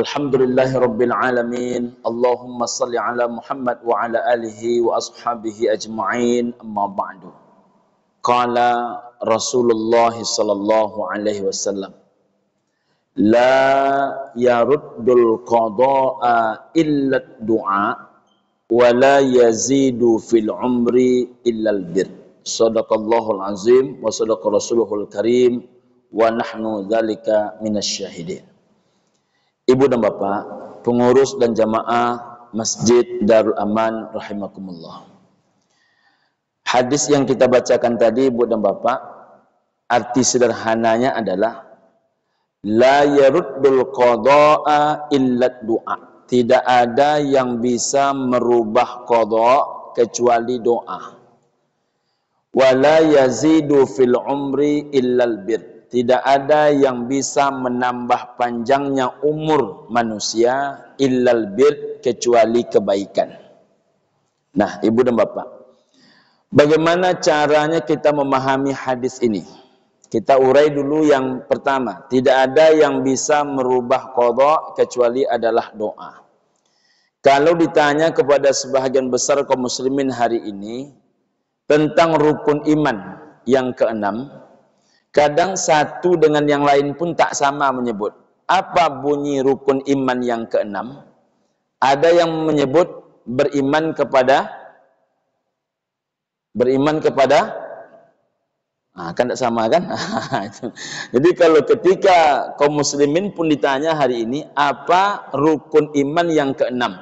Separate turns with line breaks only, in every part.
Alhamdulillahi Rabbil Alamin. Allahumma salli ala Muhammad wa ala alihi wa ashabihi ajma'in. Amma ba'du. Qala Rasulullah sallallahu alaihi wasallam, la yaruddul qada'a illa du'a wa la yazidu fil umri illa albir. Sadaqallahul azim wa sadaqa rasuluhul karim wa nahnu dzalika minasyahidin. Ibu dan bapak, pengurus dan jamaah Masjid Darul Aman rahimakumullah. Hadis yang kita bacakan tadi, ibu dan bapak, arti sederhananya adalah la yaruddul qada'a illa du'a. Tidak ada yang bisa merubah qada kecuali doa. Wa la yazidu fil umri illal bir. Tidak ada yang bisa menambah panjangnya umur manusia illal bir, kecuali kebaikan. Nah, ibu dan bapak, bagaimana caranya kita memahami hadis ini? Kita urai dulu yang pertama. Tidak ada yang bisa merubah qada kecuali adalah doa. Kalau ditanya kepada sebahagian besar kaum muslimin hari ini tentang rukun iman yang keenam, kadang satu dengan yang lain pun tak sama menyebut. Apa bunyi rukun iman yang keenam? Ada yang menyebut beriman kepada kan tak sama kan? Jadi kalau ketika kaum muslimin pun ditanya hari ini, apa rukun iman yang keenam?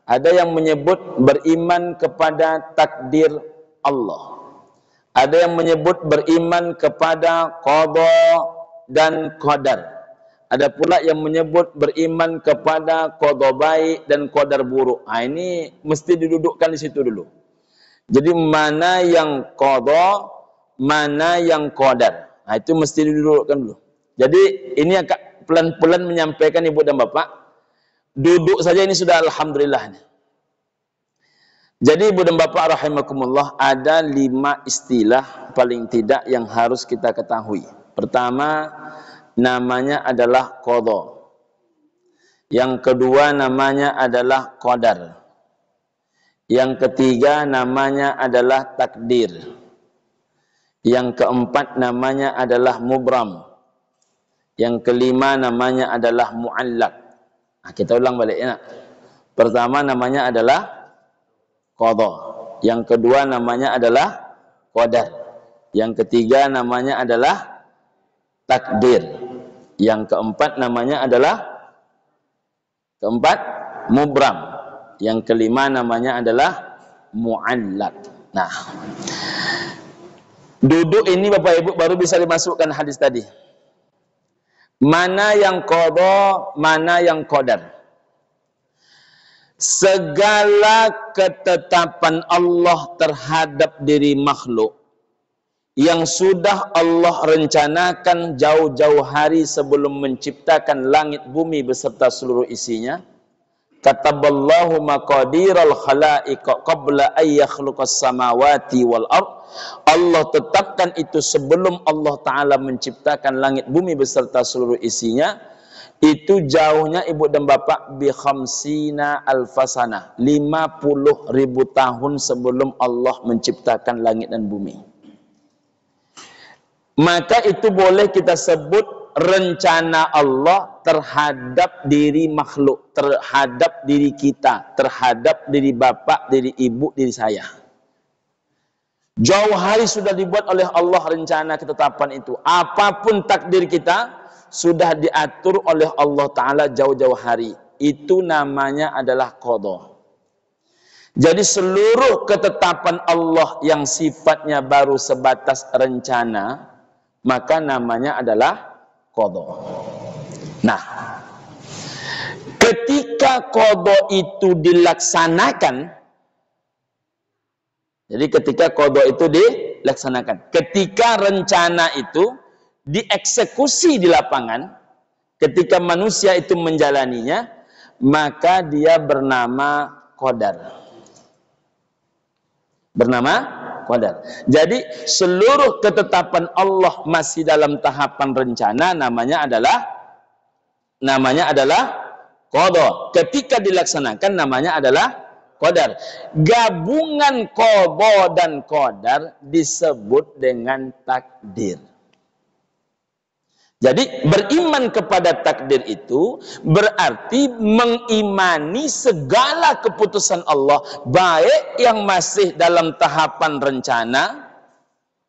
Ada yang menyebut beriman kepada takdir Allah. Ada yang menyebut beriman kepada qada dan qadar. Ada pula yang menyebut beriman kepada qada baik dan qadar buruk. Ini mesti didudukkan di situ dulu. Jadi mana yang qada, mana yang qadar. Itu mesti didudukkan dulu. Jadi ini agak pelan-pelan menyampaikan ibu dan bapak. Duduk saja ini sudah alhamdulillah. Jadi ibu dan bapak rahimakumullah, ada 5 istilah paling tidak yang harus kita ketahui. Pertama, namanya adalah qada. Yang kedua, namanya adalah qadar. Yang ketiga, namanya adalah takdir. Yang keempat, namanya adalah mubram. Yang kelima, namanya adalah mu'allaq. Kita ulang balik ya. Pertama, namanya adalah qada. Yang kedua namanya adalah qadar. Yang ketiga namanya adalah takdir. Yang keempat namanya adalah mubram. Yang kelima namanya adalah mu'allaq. Nah, duduk ini Bapak Ibu baru bisa dimasukkan hadis tadi. Mana yang qada, mana yang qadar. Segala ketetapan Allah terhadap diri makhluk yang sudah Allah rencanakan jauh-jauh hari sebelum menciptakan langit bumi beserta seluruh isinya. Kataballahu maqadiral khalaiq qabla ay yakhluqas samawati wal ard. Allah tetapkan itu sebelum Allah Ta'ala menciptakan langit bumi beserta seluruh isinya. Itu jauhnya ibu dan bapak bi khamsina alfasana, 50.000 tahun sebelum Allah menciptakan langit dan bumi. Maka itu boleh kita sebut rencana Allah terhadap diri makhluk, terhadap diri kita, terhadap diri bapak, diri ibu, diri saya. Jauh hari sudah dibuat oleh Allah rencana ketetapan itu. Apapun takdir kita sudah diatur oleh Allah Ta'ala jauh-jauh hari. Itu namanya adalah qada. Jadi seluruh ketetapan Allah yang sifatnya baru sebatas rencana, maka namanya adalah qada. Nah, ketika qada itu dilaksanakan, jadi ketika qada itu dilaksanakan, ketika rencana itu dieksekusi di lapangan, ketika manusia itu menjalaninya, maka dia bernama qadar. Bernama qadar. Jadi seluruh ketetapan Allah masih dalam tahapan rencana, namanya adalah qada. Ketika dilaksanakan namanya adalah qadar. Gabungan qada dan qadar disebut dengan takdir. Jadi beriman kepada takdir itu berarti mengimani segala keputusan Allah, baik yang masih dalam tahapan rencana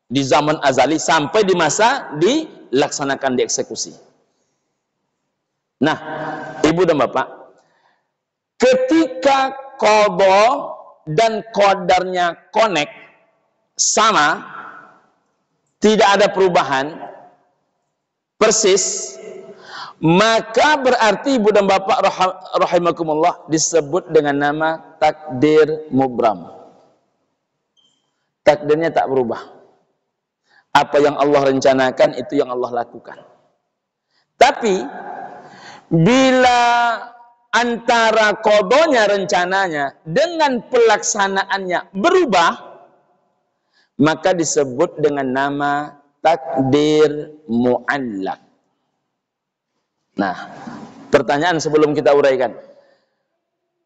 di zaman azali sampai di masa dilaksanakan, dieksekusi. Nah, Ibu dan Bapak, ketika qada dan qadarnya connect sama, tidak ada perubahan, persis, maka berarti Ibu dan Bapak rahimakumullah disebut dengan nama takdir mubram. Takdirnya tak berubah. Apa yang Allah rencanakan itu yang Allah lakukan. Tapi bila antara qadanya, rencananya dengan pelaksanaannya berubah, maka disebut dengan nama takdir mu'allaq. Nah, pertanyaan sebelum kita uraikan.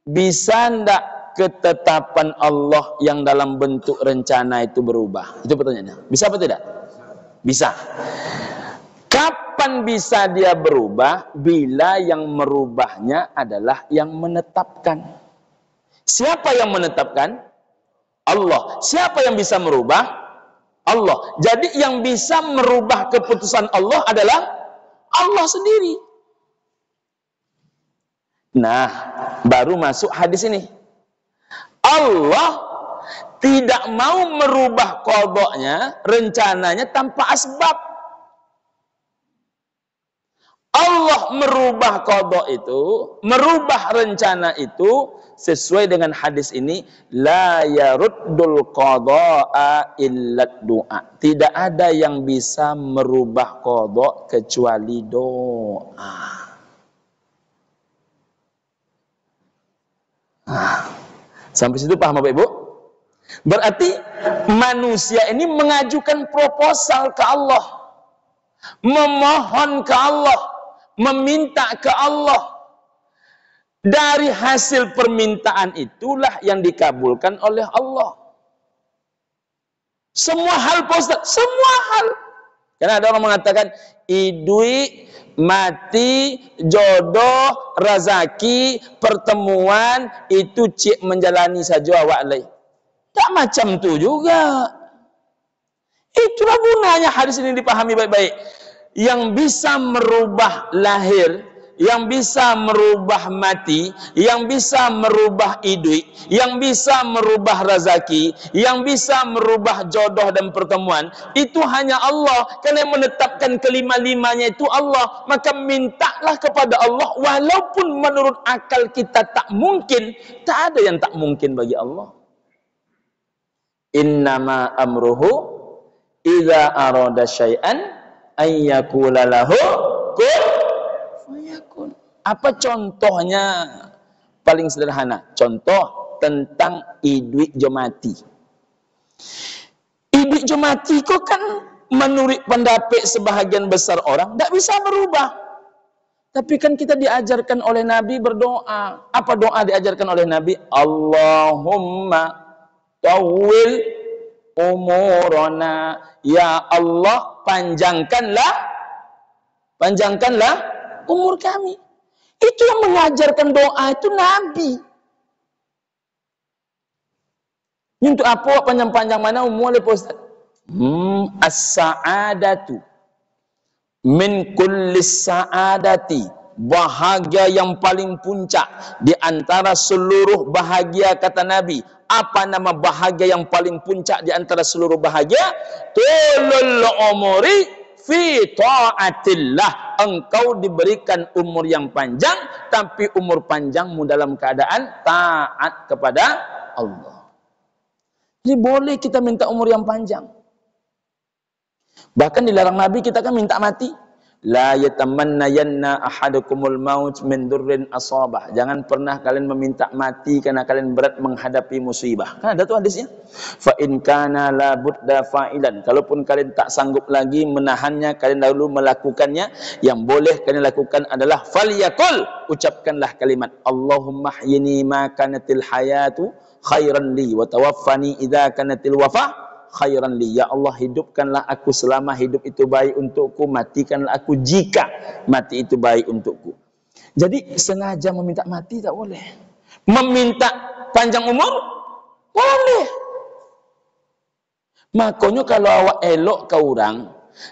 Bisa ndak ketetapan Allah yang dalam bentuk rencana itu berubah? Itu pertanyaannya. Bisa apa tidak? Bisa. Kapan bisa dia berubah? Bila yang merubahnya adalah yang menetapkan. Siapa yang menetapkan? Allah. Siapa yang bisa merubah? Allah. Jadi yang bisa merubah keputusan Allah adalah Allah sendiri. Nah, baru masuk hadis ini. Allah tidak mau merubah qadanya, rencananya tanpa asbab. Allah merubah qada itu, merubah rencana itu sesuai dengan hadis ini, la yaruddul qada'a illa du'a. Tidak ada yang bisa merubah qada kecuali doa. Sampai situ paham Bapak Ibu? Berarti manusia ini mengajukan proposal ke Allah, memohon ke Allah, meminta ke Allah. Dari hasil permintaan itulah yang dikabulkan oleh Allah. Semua hal Pak Ustaz, semua hal. Karena ada orang mengatakan idui, mati, jodoh, rezeki, pertemuan itu cik menjalani saja awak lain. Tak macam tu juga. Itulah gunanya hadis ini dipahami baik-baik. Yang bisa merubah lahir, yang bisa merubah mati, yang bisa merubah idui, yang bisa merubah rezeki, yang bisa merubah jodoh dan pertemuan, itu hanya Allah. Karena yang menetapkan kelima-limanya itu Allah. Maka mintalah kepada Allah, walaupun menurut akal kita tak mungkin. Tak ada yang tak mungkin bagi Allah. Innama amruhu idza arada syai'an ayyakula lahu kun fayakun. Apa contohnya? Paling sederhana, contoh tentang idui jomati. Idui jomati kok kan menurut pendapat sebahagian besar orang tidak bisa berubah. Tapi kan kita diajarkan oleh Nabi berdoa. Apa doa diajarkan oleh Nabi? Allahumma tawil umurana, ya Allah panjangkanlah umur kami. Itu yang mengajarkan doa itu Nabi. Untuk apa panjang-panjang mana umur oleh Ustaz? As-sa'adatu min kulli sa'adati, bahagia yang paling puncak di antara seluruh bahagia, kata Nabi. Apa nama bahagia yang paling puncak di antara seluruh bahagia? Tulul umuri fi ta'atillah. Engkau diberikan umur yang panjang, tapi umur panjangmu dalam keadaan taat kepada Allah. Jadi boleh kita minta umur yang panjang. Bahkan dilarang Nabi kita kan minta mati. La yatamannayanna ahadukumul maut min durrin asabah. Jangan pernah kalian meminta mati karena kalian berat menghadapi musibah. Kan ada tuh hadisnya. Fa in kana la budda fa'ilan. Kalaupun kalian tak sanggup lagi menahannya, kalian lalu melakukannya. Yang boleh kalian lakukan adalah falyaqul. Ucapkanlah kalimat Allahumma hyini ma kanatil hayatu khairan li wa tawaffani idza kanatil wafa khairan li. Ya Allah, hidupkanlah aku selama hidup itu baik untukku, matikanlah aku jika mati itu baik untukku. Jadi sengaja meminta mati tak boleh. Meminta panjang umur boleh. Makanya kalau awak elok ke orang,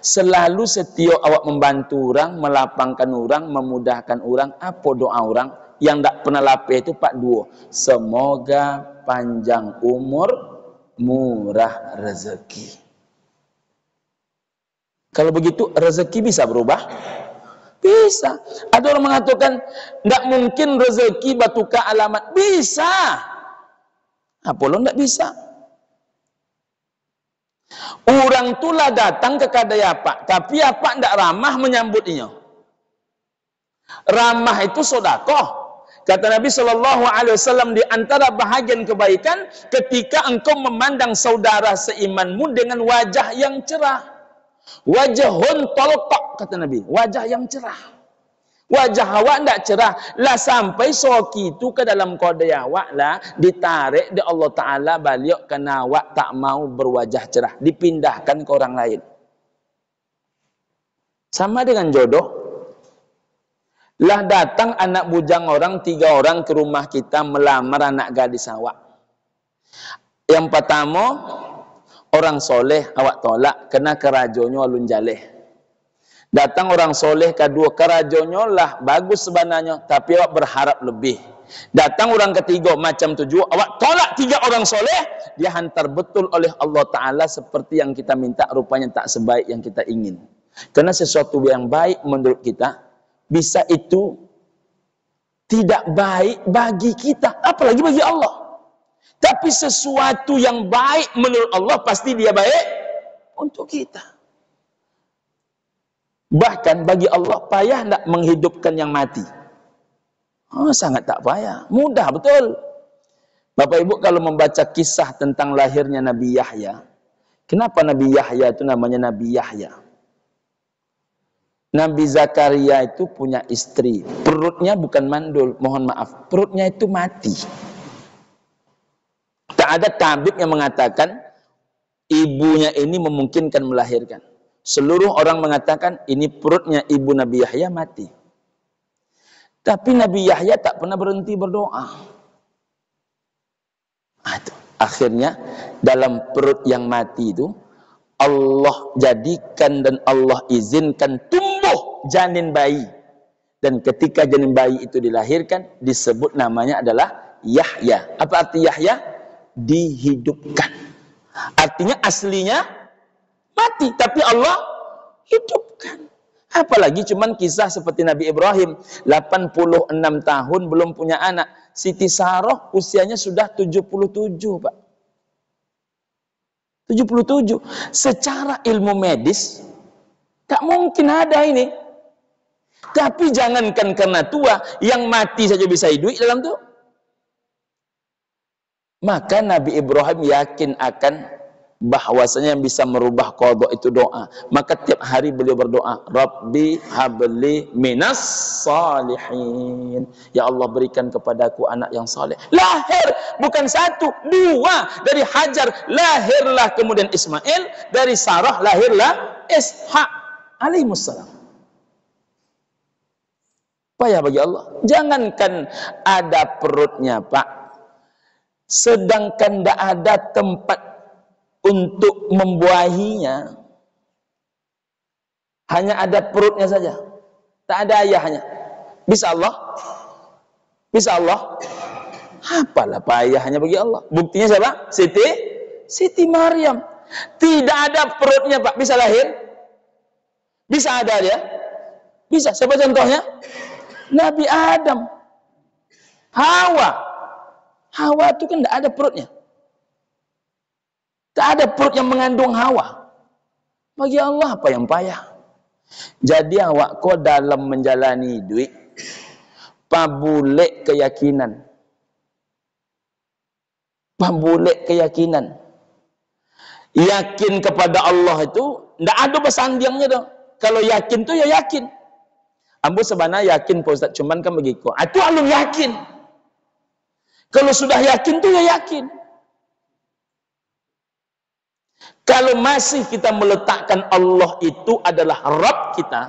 selalu setiap awak membantu orang, melapangkan orang, memudahkan orang, apa doa orang yang tak pernah lapeh itu Pak Duo. Semoga panjang umur, murah rezeki. Kalau begitu rezeki bisa berubah? Bisa. Ada orang mengatakan tidak mungkin rezeki batuka alamat. Bisa. Apa lo tidak bisa? Orang tulah datang ke kadaya Pak, tapi apa tidak ramah menyambutnya. Ramah itu sodakoh. Kata Nabi SAW, di antara bahagian kebaikan ketika engkau memandang saudara seimanmu dengan wajah yang cerah. Wajahun talqa, kata Nabi, wajah yang cerah. Wajah awak tidak cerah lah sampai soki itu ke dalam kode awak lah ditarik di Allah Ta'ala balik karena awak tak mau berwajah cerah, dipindahkan ke orang lain. Sama dengan jodoh. Lah datang anak bujang orang 3 orang ke rumah kita melamar anak gadis awak. Yang pertama orang soleh awak tolak kena kerajonyo alun jaleh. Datang orang soleh kedua kerajonyo lah bagus sebenarnya tapi awak berharap lebih. Datang orang ketiga macam tujuh awak tolak 3 orang soleh, dia hantar betul oleh Allah Ta'ala seperti yang kita minta, rupanya tak sebaik yang kita ingin. Karena sesuatu yang baik menurut kita bisa itu tidak baik bagi kita, apalagi bagi Allah. Tapi sesuatu yang baik menurut Allah pasti dia baik untuk kita. Bahkan bagi Allah payah tidak menghidupkan yang mati. Oh, sangat tak payah, mudah betul. Bapak Ibu kalau membaca kisah tentang lahirnya Nabi Yahya, kenapa Nabi Yahya itu namanya Nabi Yahya? Nabi Zakaria itu punya istri, perutnya bukan mandul, mohon maaf, perutnya itu mati. Tak ada tabib yang mengatakan ibunya ini memungkinkan melahirkan. Seluruh orang mengatakan ini perutnya ibu Nabi Yahya mati. Tapi Nabi Yahya tak pernah berhenti berdoa. Akhirnya dalam perut yang mati itu Allah jadikan dan Allah izinkan tumbuh janin bayi. Dan ketika janin bayi itu dilahirkan, disebut namanya adalah Yahya. Apa arti Yahya? Dihidupkan. Artinya aslinya mati, tapi Allah hidupkan. Apalagi cuman kisah seperti Nabi Ibrahim, 86 tahun belum punya anak. Siti Saroh usianya sudah 77, Pak. 77. Secara ilmu medis tak mungkin ada ini. Tapi jangankan karena tua, yang mati saja bisa hidup dalam itu. Maka Nabi Ibrahim yakin akan bahwasanya yang bisa merubah qada itu doa. Maka tiap hari beliau berdoa, Rabbi habli minas salihin. Ya Allah, berikan kepadaku anak yang saleh. Lahir bukan 1, 2. Dari Hajar lahirlah kemudian Ismail, dari Sarah lahirlah Ishak alaihissalam. Payah bagi Allah. Jangankan ada perutnya, Pak, sedangkan tidak ada tempat untuk membuahinya, hanya ada perutnya saja, tak ada ayahnya. Bisa Allah? Bisa Allah? Apalah payahnya bagi Allah. Buktinya siapa? Siti Maryam. Tidak ada perutnya, Pak, bisa lahir? Bisa ada dia? Bisa. Siapa contohnya? Nabi Adam. Hawa itu kan tidak ada perutnya. Tak ada perut yang mengandung Hawa. Bagi Allah apa yang payah? Jadi awak ko dalam menjalani duit pabulek keyakinan. Pabulek keyakinan. Yakin kepada Allah itu ndak ada bersandingnya dong. Kalau yakin tuh ya yakin. Ambo sebenarnya yakin Pak Ustaz, cuman kan begitu. Itu alun yakin. Kalau sudah yakin tuh ya yakin. Kalau masih kita meletakkan Allah itu adalah Rabb kita,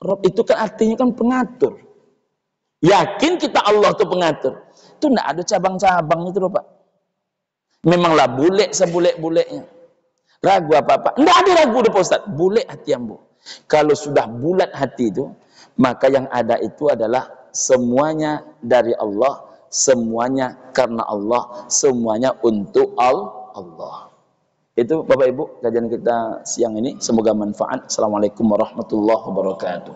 Rabb itu kan artinya kan pengatur. Yakin kita Allah itu pengatur. Itu enggak ada cabang-cabang itu loh Pak. Memanglah bule sebulek-buleknya. Ragu apa-apa. Enggak ada ragu deh Pak Ustaz. Bulek hati ambo. Kalau sudah bulat hati itu, maka yang ada itu adalah semuanya dari Allah, semuanya karena Allah, semuanya untuk Allah. Itu Bapak Ibu kajian kita siang ini, semoga manfaat. Assalamualaikum warahmatullahi wabarakatuh.